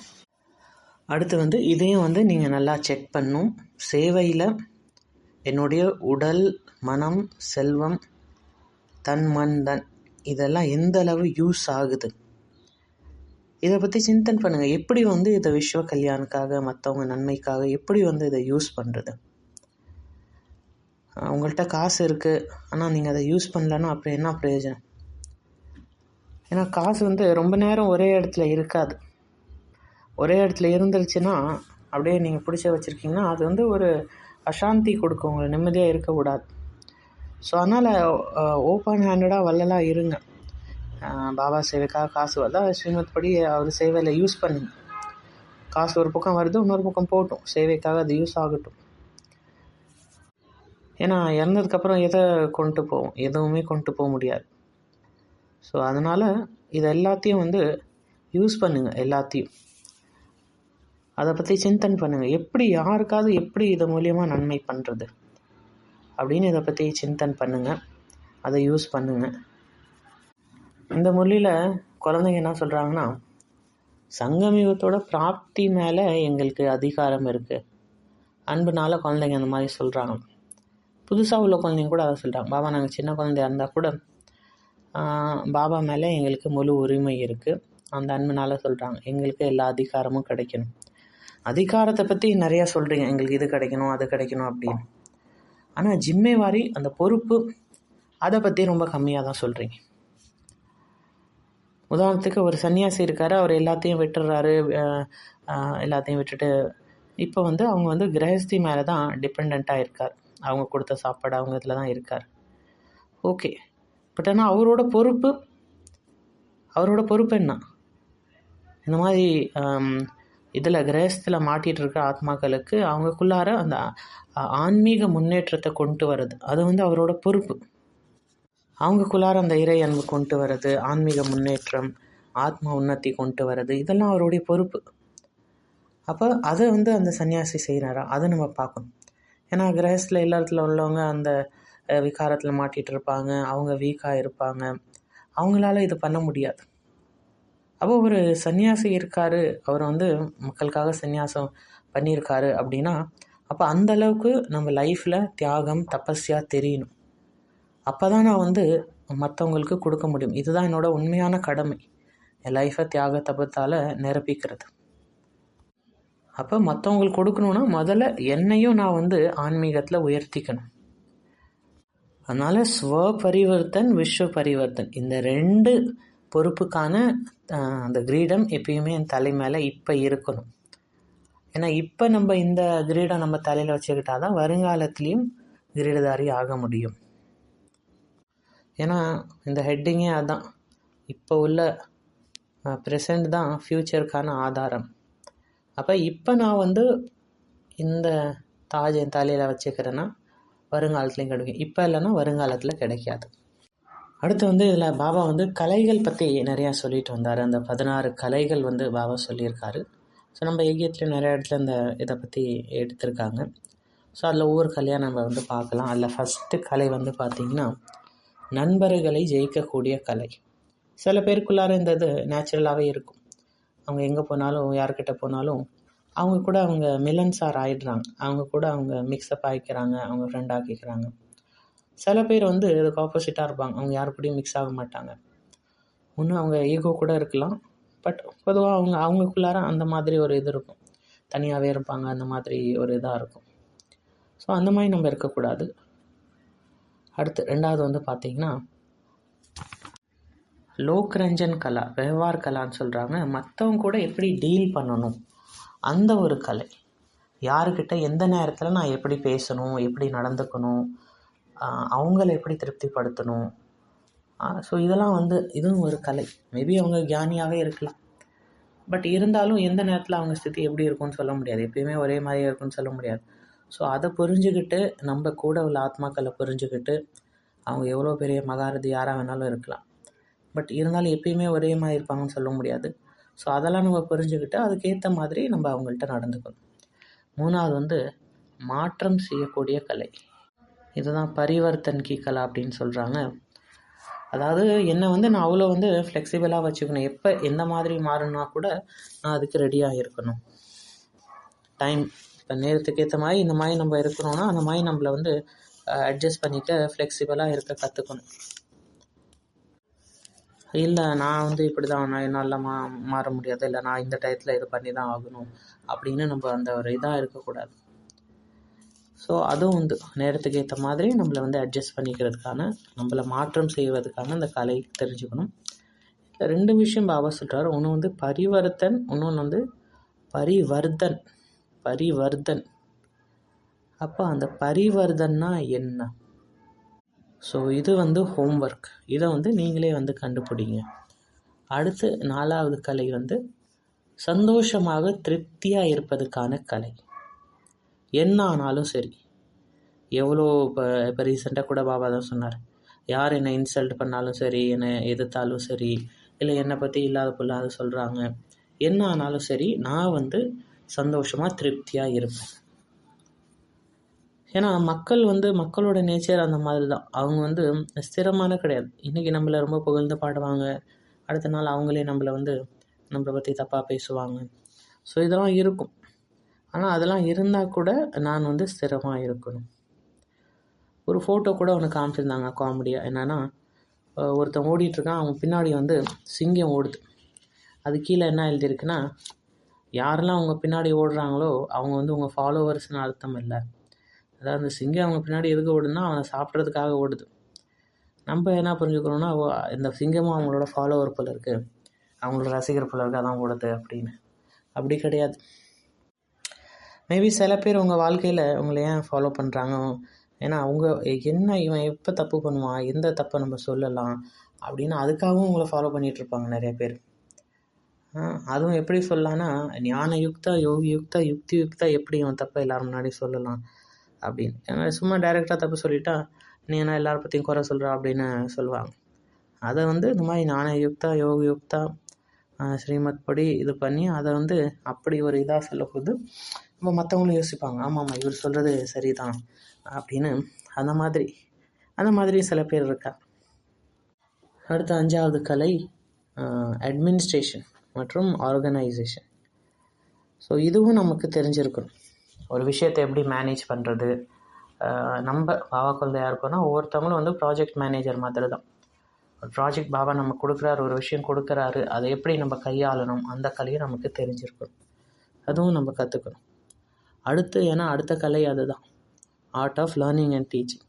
[SPEAKER 1] அடுத்து வந்து இதையும் வந்து நீங்கள் நல்லா செக் பண்ணும். சேவையில் என்னுடைய உடல், மனம், செல்வம், தன் மன் தன் இதெல்லாம் எந்த அளவு யூஸ் ஆகுது, இதை பற்றி சிந்தனை பண்ணுங்கள். எப்படி வந்து இதை விஸ்வ கல்யாணுக்காக, மற்றவங்க நன்மைக்காக எப்படி வந்து இதை யூஸ் பண்ணுறது. உங்கள்கிட்ட காசு இருக்குது, ஆனால் நீங்கள் அதை யூஸ் பண்ணலன்னா அப்புறம் என்ன பிரயோஜனம்? ஏன்னா காசு வந்து ரொம்ப நேரம் ஒரே இடத்துல இருக்காது. ஒரே இடத்துல இருந்துருச்சுன்னா அப்படியே நீங்கள் பிடிச்ச வச்சுருக்கீங்கன்னா அது வந்து ஒரு அசாந்தி கொடுக்கும், உங்களை நிம்மதியாக இருக்கக்கூடாது. ஸோ அதனால் ஓப்பன் ஹேண்டடாக வள்ளலாக இருங்க. பாபா சேவைக்காக காசு வருதா, ஸ்ரீமத் படி அவர் சேவையில் யூஸ் பண்ணுங்க. காசு ஒரு பக்கம் வருது, இன்னொரு பக்கம் போட்டும், சேவைக்காக அது யூஸ் ஆகட்டும். ஏன்னா இறந்ததுக்கப்புறம் எதை கொண்டு போவோம், எதுவுமே கொண்டு போக முடியாது. ஸோ அதனால் இது எல்லாத்தையும் வந்து யூஸ் பண்ணுங்கள். எல்லாத்தையும் அதை பற்றி சிந்தனை பண்ணுங்கள். எப்படி யாருக்காவது எப்படி இது மூலியமாக நன்மை பண்ணுறது அப்படின்னு இதை பற்றி சிந்தனை பண்ணுங்கள். அதை யூஸ் பண்ணுங்கள். இந்த மொழியில் குழந்தைங்க என்ன சொல்கிறாங்கன்னா, சங்கமயுகத்தோட பிராப்தி மேலே எங்களுக்கு அதிகாரம் இருக்குது, அன்புனால குழந்தைங்க அந்த மாதிரி சொல்கிறாங்க. புதுசாக உள்ள குழந்தைங்க கூட அதை சொல்கிறாங்க. பாபா நாங்கள் சின்ன குழந்தையாக இருந்தால் கூட பாபா மேலே எங்களுக்கு முழு உரிமை இருக்குது, அந்த அன்புனால சொல்கிறாங்க. எங்களுக்கு எல்லா அதிகாரமும் கிடைக்கணும். அதிகாரத்தை பற்றி நிறையா சொல்கிறீங்க, எங்களுக்கு இது கிடைக்கணும் அது கிடைக்கணும் அப்படின்னு. ஆனால் ஜிம்மைவாரி, அந்த பொறுப்பு, அதை பற்றி ரொம்ப கம்மியாக தான் சொல்கிறீங்க. உதாரணத்துக்கு ஒரு சன்னியாசி இருக்கார், அவர் எல்லாத்தையும் விட்டுடுறாரு, எல்லாத்தையும் விட்டுட்டு இப்போ வந்து அவங்க வந்து கிரகஸ்தி மேலே தான் டிபெண்ட்டாக இருக்கார். அவங்க கொடுத்த சாப்பாடு அவங்க இதில் தான் இருக்கார். ஓகே, பட் ஆனால் அவரோட பொறுப்பு என்ன? இந்த மாதிரி இதில் கிரகஸ்தில் மாட்டிகிட்டு இருக்க ஆத்மாக்களுக்கு அவங்களுக்குள்ளார அந்த ஆன்மீக முன்னேற்றத்தை கொண்டு வர்றது, அது வந்து அவரோட பொறுப்பு. அவங்களுக்குள்ளார அந்த இறை அன்பு கொண்டு வர்றது, ஆன்மீக முன்னேற்றம், ஆத்மா உன்னத்தி கொண்டு வர்றது, இதெல்லாம் அவருடைய பொறுப்பு. அப்போ அதை வந்து அந்த சன்னியாசி செய்கிறாரா, அதை நம்ம பார்க்கணும். ஏன்னா கிரகஸ்தில் எல்லாத்துல உள்ளவங்க அந்த விகாரத்தில் மாட்டிகிட்டு இருப்பாங்க, அவங்க வீக்காக இருப்பாங்க, அவங்களால இது பண்ண முடியாது. அப்போ ஒரு சன்னியாசி இருக்கார், அவர் வந்து மக்களுக்காக சன்னியாசம் பண்ணியிருக்காரு அப்படின்னா, அப்போ அந்தளவுக்கு நம்ம லைஃப்பில் தியாகம், தபஸ்யா தெரியணும். அப்போ தான் நான் வந்து மற்றவங்களுக்கு கொடுக்க முடியும். இதுதான் என்னோடய உண்மையான கடமை, என் லைஃப்பை தியாக தபத்தால் நிரப்பிக்கிறது. அப்போ மற்றவங்களுக்கு கொடுக்கணுன்னா முதல்ல என்னையும் நான் வந்து ஆன்மீகத்தில் உயர்த்திக்கணும். அதனால் ஸ்வ பரிவர்த்தன், விஸ்வ பரிவர்த்தன், இந்த 2 பொறுப்புக்கான அந்த கிரீடம் எப்பயுமே என் தலை மேலே இப்போ இருக்கணும். ஏன்னா இப்போ நம்ம இந்த கிரீடம் நம்ம தலையில் வச்சுக்கிட்டா தான் வருங்காலத்துலேயும் கிரீடதாரி ஆக முடியும். ஏன்னா இந்த ஹெட்டிங்கே அதுதான், இப்போ உள்ள ப்ரெசண்ட் தான் ஃப்யூச்சருக்கான ஆதாரம். அப்போ இப்போ நான் வந்து இந்த தாஜ் என் தலையில் வச்சுக்கிறேன்னா வருங்காலத்துலேயும் கிடைக்கும், இப்போ இல்லைன்னா வருங்காலத்தில் கிடைக்காது. அடுத்து வந்து இதில் பாபா வந்து கலைகள் பற்றி நிறையா சொல்லிட்டு வந்தார். அந்த 16 கலைகள் வந்து பாபா சொல்லியிருக்காரு. ஸோ நம்ம யஜ்யத்தில் நிறைய இடத்துல இந்த இதை பற்றி எடுத்திருக்காங்க. ஸோ அதில் ஒவ்வொரு கலையாக நம்ம வந்து பார்க்கலாம். அதில் ஃபஸ்ட்டு கலை வந்து பார்த்திங்கன்னா நண்பர்களை ஜெயிக்கக்கூடிய கலை. சில பேருக்குள்ளார இந்த இது நேச்சுரலாகவே இருக்கும். அவங்க எங்கே போனாலும், யார்கிட்ட போனாலும் அவங்க கூட அவங்க மிலன்சார் ஆகிடுறாங்க. அவங்க கூட அவங்க மிக்ஸ்அப் ஆகிக்கிறாங்க, அவங்க ஃப்ரெண்ட் ஆக்கிக்கிறாங்க. சில பேர் வந்து இதுக்கு ஆப்போசிட்டாக இருப்பாங்க. அவங்க யாரு கூடயும் மிக்ஸ் ஆக மாட்டாங்க. இன்னும் அவங்க ஈகோ கூட இருக்கலாம். பட் பொதுவாக அவங்களுக்குள்ளார அந்த மாதிரி ஒரு இது இருக்கும். தனியாகவே இருப்பாங்க. அந்த மாதிரி ஒரு இதாக இருக்கும். ஸோ அந்த மாதிரி நம்ம இருக்கக்கூடாது. அடுத்து 2வது வந்து பார்த்திங்கன்னா லோக்ரஞ்சன் கலா, விவகார் கலான்னு சொல்கிறாங்க. மற்றவங்க கூட எப்படி டீல் பண்ணணும், அந்த ஒரு கலை. யாருக்கிட்ட எந்த நேரத்தில் நான் எப்படி பேசணும், எப்படி நடந்துக்கணும், அவங்கள எப்படி திருப்திப்படுத்தணும். ஸோ இதெல்லாம் வந்து இதுவும் ஒரு கலை. மேபி அவங்க ஞானியாகவே இருக்கலாம். பட் இருந்தாலும் எந்த நேரத்தில் அவங்க ஸ்திதி எப்படி இருக்கும்னு சொல்ல முடியாது. எப்பயுமே ஒரே மாதிரியே இருக்குன்னு சொல்ல முடியாது. ஸோ அதை புரிஞ்சுக்கிட்டு, நம்ம கூட உள்ள ஆத்மாக்களை புரிஞ்சுக்கிட்டு, அவங்க எவ்வளோ பெரிய மகாரதி யாராக வேணாலும் இருக்கலாம். பட் இருந்தாலும் எப்பயுமே ஒரே மாதிரி இருப்பாங்கன்னு சொல்ல முடியாது. ஸோ அதெல்லாம் நம்ம புரிஞ்சுக்கிட்டு அதுக்கேற்ற மாதிரி நம்ம அவங்கள்ட்ட நடந்துக்கணும். 3வது வந்து மாற்றம் செய்யக்கூடிய கலை. இதுதான் பரிவர்த்தன் கி கலா அப்படின்னு சொல்கிறாங்க. அதாவது என்னை வந்து நான் அவ்வளோ வந்து ஃப்ளெக்சிபிளாக வச்சுக்கணும். எப்போ எந்த மாதிரி மாறினா கூட நான் அதுக்கு ரெடியாக இருக்கணும். டைம் இப்போ நேரத்துக்கு ஏற்ற மாதிரி இந்த மாதிரி நம்ம இருக்கணும்னா அந்த மாதிரி நம்மளை வந்து அட்ஜஸ்ட் பண்ணிக்க ஃப்ளெக்சிபிளாக இருக்க கற்றுக்கணும். இல்லை நான் வந்து இப்படி தான், நான் என்னால் மாற முடியாது, இல்லை நான் இந்த டயத்தில் இது பண்ணி தான் ஆகணும் அப்படின்னு நம்ம அந்த ஒரு இதாக இருக்கக்கூடாது. ஸோ அதுவும் வந்து நேரத்துக்கு ஏற்ற மாதிரி நம்மளை வந்து அட்ஜஸ்ட் பண்ணிக்கிறதுக்கான, நம்மளை மாற்றம் செய்வதற்கான அந்த கலை தெரிஞ்சுக்கணும். 2 விஷயம் பாபா சொல்கிறார். ஒன்று வந்து பரிவர்த்தன், இன்னொன்று வந்து பரிவர்த்தன். அப்போ அந்த பரிவர்த்தன்னா என்ன? ஸோ இது வந்து ஹோம்ஒர்க். இதை வந்து நீங்களே வந்து கண்டுபிடிங்க. அடுத்து 4வது கலை வந்து சந்தோஷமாக திருப்தியாக இருப்பதுக்கான கலை. என்ன ஆனாலும் சரி, எவ்வளோ இப்போ ரீசெண்டாக கூட பாபா தான் சொன்னார், யார் என்னை இன்சல்ட் பண்ணாலும் சரி, என்னை எதிர்த்தாலும் சரி, இல்லை என்னை பற்றி இல்லாத பொல்லாத சொல்கிறாங்க, என்ன ஆனாலும் சரி, நான் வந்து சந்தோஷமாக திருப்தியாக இருப்பேன். ஏன்னா மக்களோட நேச்சர் அந்த மாதிரி தான். அவங்க வந்து ஸ்திரமான கிடையாது. இன்றைக்கி நம்மளை ரொம்ப புகழ்ந்து பாடுவாங்க, அடுத்த நாள் அவங்களே நம்மளை பற்றி தப்பாக பேசுவாங்க. ஸோ இதெல்லாம் இருக்கும். ஆனால் அதெல்லாம் இருந்தால் கூட நான் வந்து ஸ்திரமாக இருக்கணும். ஒரு ஃபோட்டோ கூட ஒன்று காமிச்சிருந்தாங்க காமெடியாக. என்னென்னா, ஒருத்தன் ஓடிட்டுருக்கான், அவன் பின்னாடி வந்து சிங்கம் ஓடுது. அது கீழே என்ன எழுதியிருக்குன்னா, யாரெல்லாம் அவங்க பின்னாடி ஓடுறாங்களோ அவங்க வந்து உங்கள் ஃபாலோவர்ஸ்னு அர்த்தம் இல்லை. அதாவது அந்த சிங்கம் அவங்க பின்னாடி எதுக்கு ஓடுதுன்னா அவனை சாப்பிட்றதுக்காக ஓடுது. நம்ம என்ன புரிஞ்சுக்கணுன்னா, இந்த சிங்கமும் அவங்களோட ஃபாலோவர் போல் இருக்குது, அவங்களோட ரசிகர் போல் இருக்குது, அதான் ஓடுது அப்படின்னு. அப்படி கிடையாது. மேபி சில பேர் உங்கள் வாழ்க்கையில் உங்களை ஏன் ஃபாலோ பண்ணுறாங்க, ஏன்னா அவங்க என்ன இவன் எப்போ தப்பு பண்ணுவான், எந்த தப்பை நம்ம சொல்லலாம் அப்படின்னு அதுக்காகவும் உங்களை ஃபாலோ பண்ணிகிட்ருப்பாங்க நிறைய பேர். அதுவும் எப்படி சொல்லலான்னா, ஞான யுக்தா, யோகி யுக்தா, யுக்தி யுக்தா எப்படி இவன் தப்பை எல்லோரும் முன்னாடி சொல்லலாம் அப்படின்னு. ஏன்னா சும்மா டைரெக்டாக தப்பு சொல்லிட்டா, நீ என்ன எல்லாரை பற்றியும் குறை சொல்கிற அப்படின்னு சொல்லுவாங்க. அதை வந்து இந்த மாதிரி ஞான யுக்தா, யோகி யுக்தா, ஸ்ரீமத் படி இது பண்ணி அதை வந்து அப்படி ஒரு இதாக சொல்லும்போது நம்ம மற்றவங்களும் யோசிப்பாங்க, ஆமாம் இவர் சொல்கிறது சரிதான் அப்படின்னு. அந்த மாதிரி சில பேர் இருக்கா. அடுத்த 5வது கலை அட்மினிஸ்ட்ரேஷன் மற்றும் ஆர்கனைசேஷன். ஸோ இதுவும் நமக்கு தெரிஞ்சிருக்கணும். ஒரு விஷயத்தை எப்படி மேனேஜ் பண்ணுறது. நம்ம பாபா குழந்தையாக இருக்கோன்னா ஒவ்வொருத்தவங்களும் வந்து ப்ராஜெக்ட் மேனேஜர் மாதிரி தான். ஒரு ப்ராஜெக்ட் பாபா நம்ம கொடுக்குறாரு, ஒரு விஷயம் கொடுக்குறாரு, அதை எப்படி நம்ம கையாளணும், அந்த கலையை நமக்கு தெரிஞ்சிருக்கணும். அதுவும் நம்ம கற்றுக்கணும். அடுத்த கலை அதுதான், art of learning and teaching.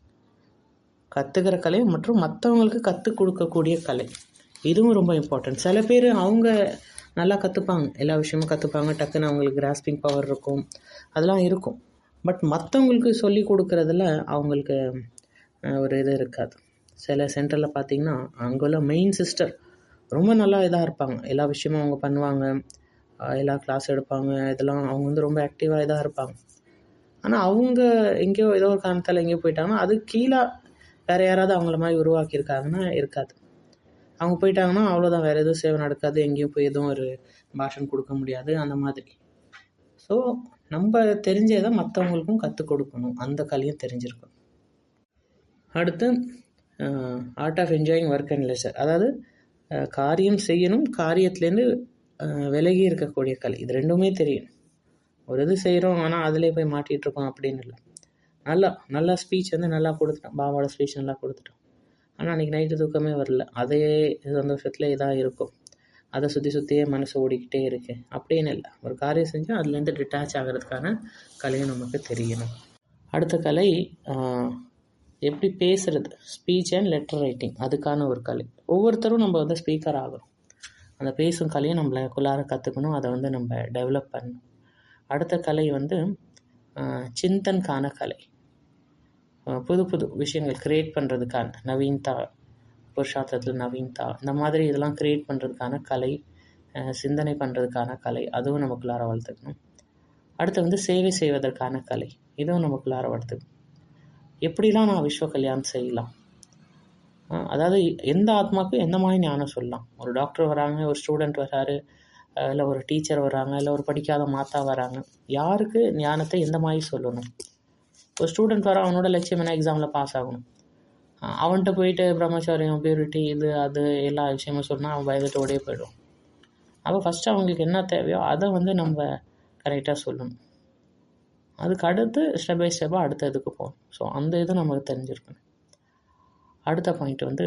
[SPEAKER 1] கற்றுக்கிற கலை மற்றும் மற்றவங்களுக்கு கற்றுக் கொடுக்கக்கூடிய கலை. இதுவும் ரொம்ப இம்பார்ட்டன்ட். சில பேர் அவங்க நல்லா கற்றுப்பாங்க, எல்லா விஷயமும் கற்றுப்பாங்க, டக்குன்னு அவங்களுக்கு கிராஸ்பிங் பவர் இருக்கும், அதெல்லாம் இருக்கும். பட் மற்றவங்களுக்கு சொல்லி கொடுக்குறதுல அவங்களுக்கு ஒரு இது இருக்காது. சில சென்டரில் பார்த்திங்கன்னா அங்குள்ள மெயின் சிஸ்டர் ரொம்ப நல்லா இதாக இருப்பாங்க, எல்லா விஷயமும் அவங்க பண்ணுவாங்க, எல்லா கிளாஸ் எடுப்பாங்க, இதெல்லாம் அவங்க வந்து ரொம்ப ஆக்டிவாக இதாக இருப்பாங்க. ஆனால் அவங்க எங்கேயோ ஏதோ ஒரு காரணத்தால் எங்கேயோ போயிட்டாங்கன்னா அது கீழே வேறு யாராவது அவங்கள மாதிரி உருவாக்கியிருக்காங்கன்னா இருக்காது. அவங்க போயிட்டாங்கன்னா அவ்வளோதான், வேறு எதுவும் சேவை நடக்காது, எங்கேயும் போய் எதுவும் ஒரு பாஷன் கொடுக்க முடியாது, அந்த மாதிரி. ஸோ நம்ம தெரிஞ்சதை மற்றவங்களுக்கும் கற்றுக் கொடுக்கணும், அந்த கலையும் தெரிஞ்சிருக்கணும். அடுத்து art of enjoying work and leisure. அதாவது காரியம் செய்யணும், காரியத்துலேருந்து விலகி இருக்கக்கூடிய கலை. இது ரெண்டுமே தெரியும். ஒரு இது செய்கிறோம், ஆனால் அதிலே போய் மாட்டிகிட்ருக்கோம் அப்படின்னு இல்லை. நல்லா ஸ்பீச் வந்து நல்லா கொடுத்துட்டோம், பாபாவோட ஸ்பீச் நல்லா கொடுத்துட்டோம். ஆனால் அன்றைக்கி நைட்டு தூக்கமே வரல, அதே சந்தோஷத்தில் இதாக இருக்கும், அதை சுற்றியே மனசு ஓடிக்கிட்டே இருக்கு அப்படின்னு இல்லை. ஒரு காரியம் செஞ்சால் அதுலேருந்து டிட்டாச் ஆகிறதுக்கான கலையும் நமக்கு தெரியணும். அடுத்த கலை எப்படி பேசுகிறது, ஸ்பீச் அண்ட் லெட்டர் ரைட்டிங், அதுக்கான ஒரு கலை. ஒவ்வொருத்தரும் நம்ம வந்து ஸ்பீக்கர் ஆகணும், அந்த பேசும் கலையை நம்மளுக்குள்ளார கற்றுக்கணும், அதை வந்து நம்ம டெவலப் பண்ணணும். அடுத்த கலை வந்து சிந்தன்கான கலை, புது விஷயங்கள் க்ரியேட் பண்ணுறதுக்கான நவீன்தா, புருஷார்த்தத்தில் நவீன்தா, இந்த மாதிரி இதெல்லாம் க்ரியேட் பண்ணுறதுக்கான கலை, சிந்தனை பண்ணுறதுக்கான கலை, அதுவும் நமக்குள்ளார வளர்த்துக்கணும். அடுத்து வந்து சேவை செய்வதற்கான கலை, இதுவும் நமக்குள்ளார வளர்த்துக்கணும். எப்படிலாம் நான் விஸ்வ கல்யாணம் செய்யலாம், அதாவது எந்த ஆத்மாவுக்கு எந்த மாதிரி ஞானம் சொல்லலாம். ஒரு டாக்டர் வராங்க, ஒரு ஸ்டூடெண்ட் வராரு, இல்லை ஒரு டீச்சர் வராங்க, இல்லை ஒரு படிக்காத மாத்தா வராங்க, யாருக்கு ஞானத்தை எந்த மாதிரி சொல்லணும். ஒரு ஸ்டூடெண்ட் வர, அவனோட லட்சியம் என்ன, எக்ஸாமில் பாஸ் ஆகணும். அவன்கிட்ட போயிட்டு பிரம்மச்சாரியம், பியூரிட்டி, இது அது எல்லா விஷயமும் சொன்னால் அவன் பயந்துட்டு ஓடியே போய்டும். அப்போ ஃபஸ்ட்டு அவங்களுக்கு என்ன தேவையோ அதை வந்து நம்ம கரெக்டாக சொல்லணும். அதுக்கு அடுத்து ஸ்டெப் பை ஸ்டெப்பாக அடுத்த இதுக்கு போகணும். ஸோ அந்த இது நமக்கு தெரிஞ்சிருக்கணும். அடுத்த பாயிண்ட் வந்து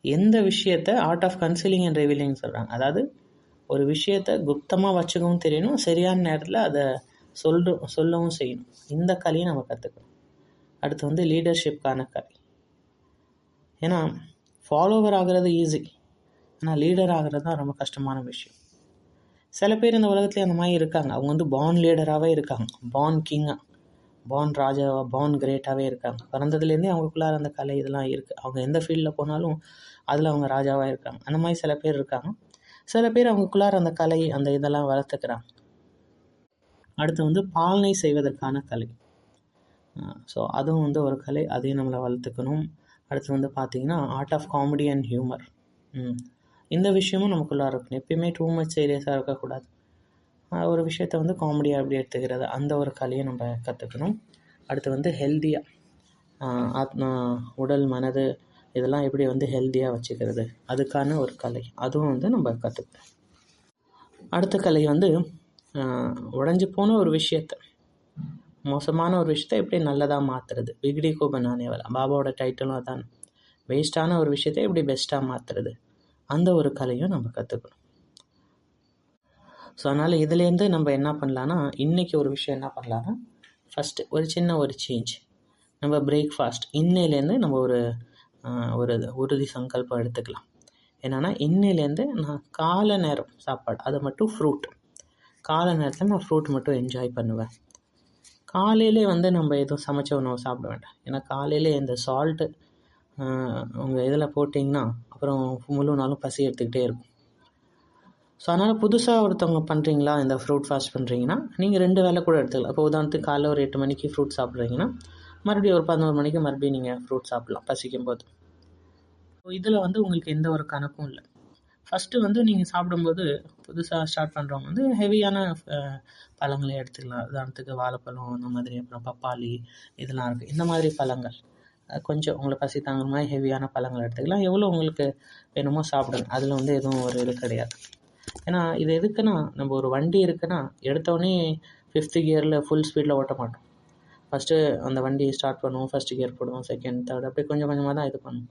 [SPEAKER 1] எந்த விஷயத்தை art of concealing and revealing சொல்கிறாங்க. அதாவது ஒரு விஷயத்தை குப்தமாக வச்சுக்கவும் தெரியணும், சரியான நேரத்தில் அதை சொல்லவும் செய்யணும். இந்த கலையை நம்ம கற்றுக்கணும். அடுத்து வந்து லீடர்ஷிப்கான கலை. ஏன்னா ஃபாலோவர் ஆகிறது ஈஸி, ஆனால் லீடர் ஆகிறது தான் ரொம்ப கஷ்டமான விஷயம். சில பேர் இந்த உலகத்துலேயே அந்த மாதிரி இருக்காங்க, அவங்க வந்து பார்ன் லீடராகவே இருக்காங்க, பார்ன் கிங்காக, பார்ன் ராஜாவாக, பார்ன் கிரேட்டாகவே இருக்காங்க. பிறந்ததுலேருந்தே அவங்களுக்குள்ளார அந்த கலை இதெல்லாம் இருக்குது. அவங்க எந்த ஃபீல்டில் போனாலும் அதில் அவங்க ராஜாவாக இருக்காங்க. அந்த மாதிரி சில பேர் இருக்காங்க. சில பேர் அவங்களுக்குள்ளார அந்த கலை, அந்த இதெல்லாம் வளர்த்துக்கிறாங்க. அடுத்து வந்து பாலனை செய்வதற்கான கலை. ஸோ அதுவும் வந்து ஒரு கலை, அதையும் நம்மளை வளர்த்துக்கணும். அடுத்து வந்து பார்த்திங்கன்னா art of comedy and humour, இந்த விஷயமும் நமக்குள்ளார இருக்கணும். எப்பயுமே டூ மச் சீரியஸாக இருக்கக்கூடாது. ஒரு விஷயத்தை வந்து காமெடியாக எப்படி எடுத்துக்கிறது, அந்த ஒரு கலையை நம்ம கற்றுக்கணும். அடுத்து வந்து ஹெல்த்தியாக ஆத்மா, உடல், மனது இதெல்லாம் எப்படி வந்து ஹெல்த்தியாக வச்சுக்கிறது, அதுக்கான ஒரு கலை, அதுவும் வந்து நம்ம கற்றுக்கணும். அடுத்த கலை வந்து உடஞ்சி போன ஒரு விஷயத்தை, மோசமான ஒரு விஷயத்தை எப்படி நல்லதாக மாற்றுறது, பிக்டி கோ பனானே வாலா, பாபாவோட டைட்டிலும் அதான். வேஸ்ட்டான ஒரு விஷயத்தை எப்படி பெஸ்ட்டாக மாற்றுறது, அந்த ஒரு கலையும் நம்ம கற்றுக்கணும். ஸோ அதனால் இதுலேருந்து நம்ம என்ன பண்ணலான்னா, இன்றைக்கி ஒரு விஷயம் என்ன பண்ணலான்னா, ஃபஸ்ட்டு ஒரு சின்ன ஒரு சேஞ்ச். நம்ம பிரேக்ஃபாஸ்ட் இன்னையிலேருந்து நம்ம ஒரு உறுதி சங்கல்பம் எடுத்துக்கலாம். என்னென்னா இன்னையிலேருந்து நான் காலை நேரம் சாப்பாடு, அது மட்டும் ஃப்ரூட், காலை நேரத்தில் நான் ஃப்ரூட் மட்டும் என்ஜாய் பண்ணுவேன். காலையிலே வந்து நம்ம எதுவும் சமைச்ச உணவு சாப்பிட வேண்டாம். ஏன்னா காலையிலே இந்த சால்ட்டு உங்கள் இதில் போட்டிங்கன்னா அப்புறம் முழு நாளும் பசி எடுத்துக்கிட்டே இருக்கும். ஸோ அதனால் புதுசாக ஒருத்தவங்க பண்ணுறீங்களா, இந்த ஃப்ரூட் ஃபாஸ்ட் பண்ணுறீங்கன்னா நீங்கள் 2 வேளை கூட எடுத்துக்கலாம். இப்போ உதாரணத்துக்கு காலைல ஒரு 8 மணிக்கு ஃப்ரூட் சாப்பிட்றீங்கன்னா மறுபடியும் ஒரு 11 மணிக்கு மறுபடியும் நீங்கள் ஃப்ரூட் சாப்பிட்லாம் பசிக்கும் போது. ஸோ இதில் வந்து உங்களுக்கு எந்த ஒரு கணக்கும் இல்லை. ஃபஸ்ட்டு வந்து நீங்கள் சாப்பிடும்போது புதுசாக ஸ்டார்ட் பண்ணுறவங்க வந்து ஹெவியான பழங்களை எடுத்துக்கலாம். உதாரணத்துக்கு வாழைப்பழம் அந்த மாதிரி, அப்புறம் பப்பாளி இதெல்லாம் இருக்குது. இந்த மாதிரி பழங்கள் கொஞ்சம் உங்களுக்கு பசி தாங்குற மாதிரி ஹெவியான பழங்கள் எடுத்துக்கலாம். எவ்வளோ உங்களுக்கு வேணுமோ சாப்பிடுங்க, அதில் வந்து எதுவும் ஒரு இது கிடையாது. ஏன்னா இது எதுக்குன்னா, நம்ம ஒரு வண்டி இருக்குன்னா எடுத்தோடனே 5th கியரில் ஃபுல் ஸ்பீடில் ஓட்ட மாட்டோம். ஃபஸ்ட்டு அந்த வண்டியை ஸ்டார்ட் பண்ணுவோம், ஃபஸ்ட்டு கியர் போடுவோம், செகண்ட், தேர்ட், அப்படி கொஞ்சம் கொஞ்சமாக தான் இது பண்ணுவோம்.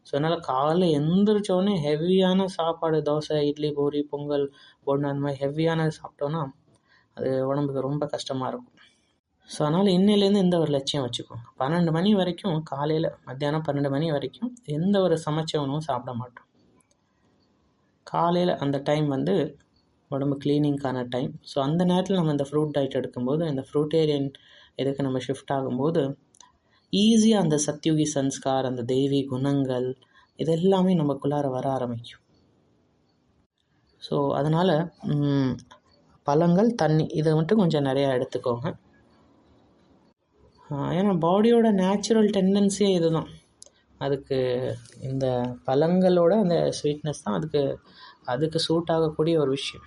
[SPEAKER 1] ஸோ அதனால் காலைல எந்திரிச்சோடனே ஹெவியான சாப்பாடு, தோசை, இட்லி, பூரி, பொங்கல், பொண்ணு அந்த மாதிரி ஹெவியான சாப்பிட்டோன்னா அது உடம்புக்கு ரொம்ப கஷ்டமாக இருக்கும். ஸோ அதனால் இன்னையிலேருந்து இந்த ஒரு லட்சியம் வச்சுக்கோங்க. 12 மணி வரைக்கும், காலையில் மத்தியானம் 12 மணி வரைக்கும் எந்த ஒரு சமைச்ச உணவும் சாப்பிட மாட்டோம். காலையில் அந்த டைம் வந்து உடம்பு க்ளீனிங்கான டைம். ஸோ அந்த நேரத்தில் நம்ம இந்த ஃப்ரூட் டயட் எடுக்கும்போது, இந்த ஃப்ரூட்டேரியன் இதுக்கு நம்ம ஷிஃப்ட் ஆகும்போது ஈஸியாக அந்த சத்யுகி சன்ஸ்கார், அந்த தெய்வீ குணங்கள் இதெல்லாமே நமக்குள்ளார வர ஆரம்பிக்கும். ஸோ அதனால் பழங்கள், தண்ணி இதை மட்டும் கொஞ்சம் நிறையா எடுத்துக்கோங்க. ஏன்னா பாடியோட நேச்சுரல் டெண்டன்சியே இது தான். அதுக்கு இந்த பழங்களோட அந்த ஸ்வீட்னஸ் தான் அதுக்கு சூட் ஆகக்கூடிய ஒரு விஷயம்.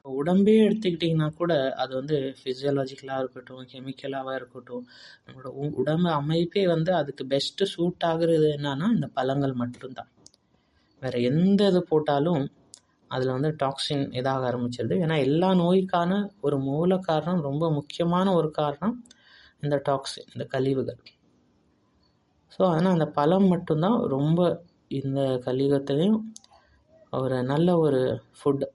[SPEAKER 1] உடம்பே எடுத்துக்கிட்டிங்கன்னா கூட அது வந்து ஃபிசியாலஜிக்கலாக இருக்கட்டும், கெமிக்கலாக இருக்கட்டும், நம்மளோட உடம்பு அமைப்பே வந்து அதுக்கு பெஸ்ட்டு சூட் ஆகுறது என்னன்னா இந்த பழங்கள் மட்டும்தான். வேறு எந்த இது போட்டாலும் அதில் வந்து டாக்ஸின் இதாக ஆரம்பிச்சிருது. ஏன்னா எல்லா நோய்க்கான ஒரு மூல காரணம், ரொம்ப முக்கியமான ஒரு காரணம் இந்த டாக்ஸின், இந்த கழிவுகள். ஸோ அதனால் அந்த பழம் மட்டும்தான் ரொம்ப இந்த கலியுகத்துலேயும் ஒரு நல்ல ஒரு ஃபுட்,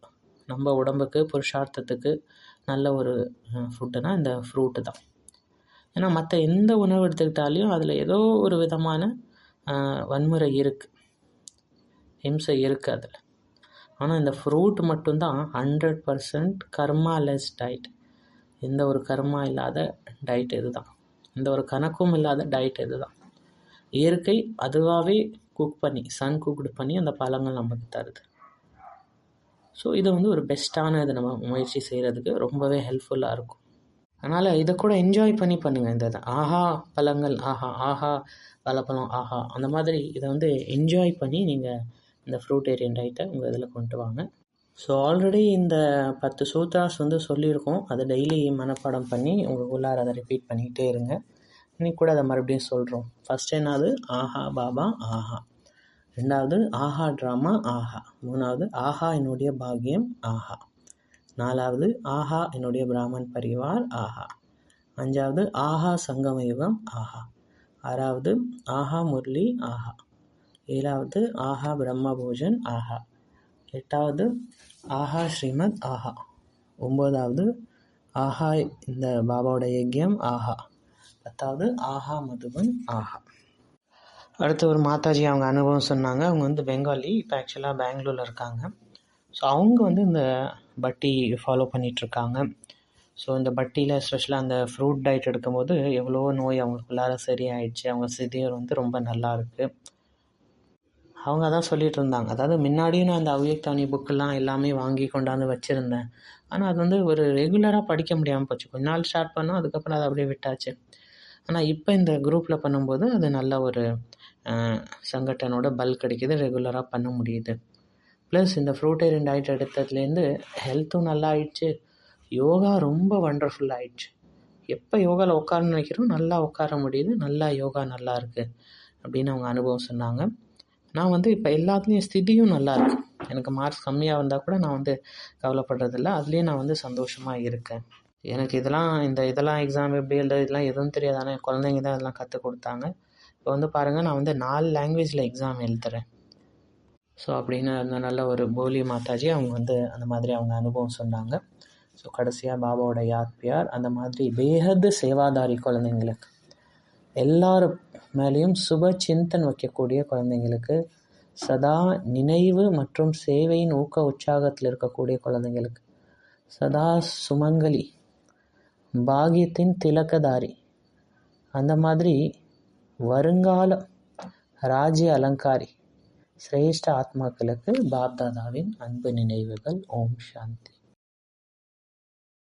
[SPEAKER 1] நம்ம உடம்புக்கு புருஷார்த்தத்துக்கு நல்ல ஒரு ஃபுட்டுனா இந்த ஃப்ரூட்டு தான். ஏன்னா மற்ற எந்த உணவு எடுத்துக்கிட்டாலையும் அதில் ஏதோ ஒரு விதமான வன்முறை இருக்குது, ஹிம்சை இருக்குது அதில். ஆனால் இந்த ஃப்ரூட் மட்டும்தான் 100% கர்மாலெஸ் டயட். எந்த ஒரு கர்மா இல்லாத டயட் இது தான், எந்த ஒரு கணக்கும் இல்லாத டயட் இது தான். இயற்கை அதுவாகவே குக் பண்ணி, சன் குக்டு பண்ணி அந்த பழங்கள் நமக்கு தருது. ஸோ இதை வந்து ஒரு பெஸ்ட்டான இதை நம்ம முயற்சி செய்கிறதுக்கு ரொம்பவே ஹெல்ப்ஃபுல்லாக இருக்கும். அதனால் இதை கூட என்ஜாய் பண்ணி பண்ணுங்கள். இந்த ஆஹா பழங்கள், ஆஹா வாழைப்பழம், ஆஹா அந்த மாதிரி இதை வந்து என்ஜாய் பண்ணி நீங்கள் இந்த ஃப்ரூட்டேரியன் டயட்டை உங்கள் இதில் கொண்டு வாங்க. ஸோ ஆல்ரெடி இந்த 10 சூத்ராஸ் வந்து சொல்லியிருக்கோம். அதை டெய்லி மனப்பாடம் பண்ணி உங்கள் உள்ளார அதை ரிப்பீட் பண்ணிக்கிட்டே இருங்க. இன்னைக்கு கூட அதை மறுபடியும் சொல்கிறோம். ஃபஸ்ட் என்னது ஆஹா பாபா ஆஹா, ரெண்டாவது ஆஹா ட்ராமா ஆஹா, மூணாவது ஆஹா என்னுடைய பாக்கியம் ஆஹா, நாலாவது ஆஹா என்னுடைய பிராமன் பரிவார் ஆஹா, அஞ்சாவது ஆஹா சங்கம யுகம் ஆஹா, ஆறாவது ஆஹா முரளி ஆஹா, ஏழாவது ஆஹா பிரம்ம போஜன் ஆஹா, எட்டாவது ஆஹா ஸ்ரீமத் ஆஹா, 9வது ஆஹா இந்த பாபாவோட யஜ்யம் ஆஹா, 10வது ஆஹா மதுபன் ஆஹா. அடுத்து ஒரு மாதாஜி அவங்க அனுபவம் சொன்னாங்க. அவங்க வந்து பெங்காலி, இப்போ ஆக்சுவலாக பெங்களூரில் இருக்காங்க. ஸோ அவங்க வந்து இந்த பட்டி ஃபாலோ பண்ணிகிட்ருக்காங்க. ஸோ இந்த பட்டியில் எஸ்பெஷலாக அந்த ஃப்ரூட் டயட் எடுக்கும்போது எவ்வளோ நோய் அவங்களுக்குள்ளார சரியாயிடுச்சு, அவங்க சிதியர் வந்து ரொம்ப நல்லா இருக்குது. அவங்க அதான் சொல்லிகிட்டு இருந்தாங்க. அதாவது முன்னாடியும் நான் அந்த அவ்யக்தானி புக்கெல்லாம் எல்லாமே வாங்கி கொண்டாந்து வச்சுருந்தேன். ஆனால் அது வந்து ஒரு ரெகுலராக படிக்க முடியாமல் போச்சு. கொஞ்ச நாள் ஸ்டார்ட் பண்ணோம், அதுக்கப்புறம் அதை அப்படியே விட்டாச்சு. ஆனால் இப்போ இந்த குரூப்பில் பண்ணும்போது அது நல்ல ஒரு சங்கட்டனோட பல்க் கிடைக்கிது, ரெகுலராக பண்ண முடியுது. ப்ளஸ் இந்த ஃப்ரூட்டேரியன் டயட் எடுத்ததுலேருந்து ஹெல்த்தும் நல்லா ஆயிடுச்சு, யோகா ரொம்ப வண்டர்ஃபுல்லாக ஆயிடுச்சு. எப்போ யோகாவில் உட்காரன்னு நினைக்கிறோம் நல்லா உட்கார முடியுது, நல்லா யோகா நல்லா இருக்குது அப்படின்னு அவங்க அனுபவம் சொன்னாங்க. நான் வந்து இப்போ எல்லாத்துலேயும் ஸ்திதியும் நல்லா இருக்குது. எனக்கு மார்க்ஸ் கம்மியாக வந்தால் கூட நான் வந்து கவலைப்படுறதில்ல, அதுலேயும் நான் வந்து சந்தோஷமாக இருக்கேன். எனக்கு இதெல்லாம் எக்ஸாம் எப்படி எழுத இதெல்லாம் எதுவும் தெரியாதானே, குழந்தைங்க தான் இதெல்லாம் கற்றுக் கொடுத்தாங்க. இப்போ வந்து பாருங்கள், நான் வந்து 4 லாங்குவேஜில் எக்ஸாம் எழுதுறேன். ஸோ அப்படின்னு அந்த நல்ல ஒரு போலி மாதாஜி அவங்க வந்து அந்த மாதிரி அவங்க அனுபவம் சொன்னாங்க. ஸோ கடைசியாக பாபாவோட யாத் பியார், அந்த மாதிரி பேஹத் சேவாதாரி குழந்தைங்களுக்கு, எல்லார் மேலேயும் சுப சிந்தன் வைக்கக்கூடிய குழந்தைங்களுக்கு, சதா நினைவு மற்றும் சேவையின் ஊக்க உற்சாகத்தில் இருக்கக்கூடிய குழந்தைங்களுக்கு, சதா சுமங்கலி பாகியத்தின் திலக்கதாரி, அந்த மாதிரி வருங்கால ராஜ்ய அலங்காரி சிரேஷ்ட ஆத்மாக்களுக்கு பாப்தாதாவின் அன்பு நினைவுகள். ஓம் சாந்தி.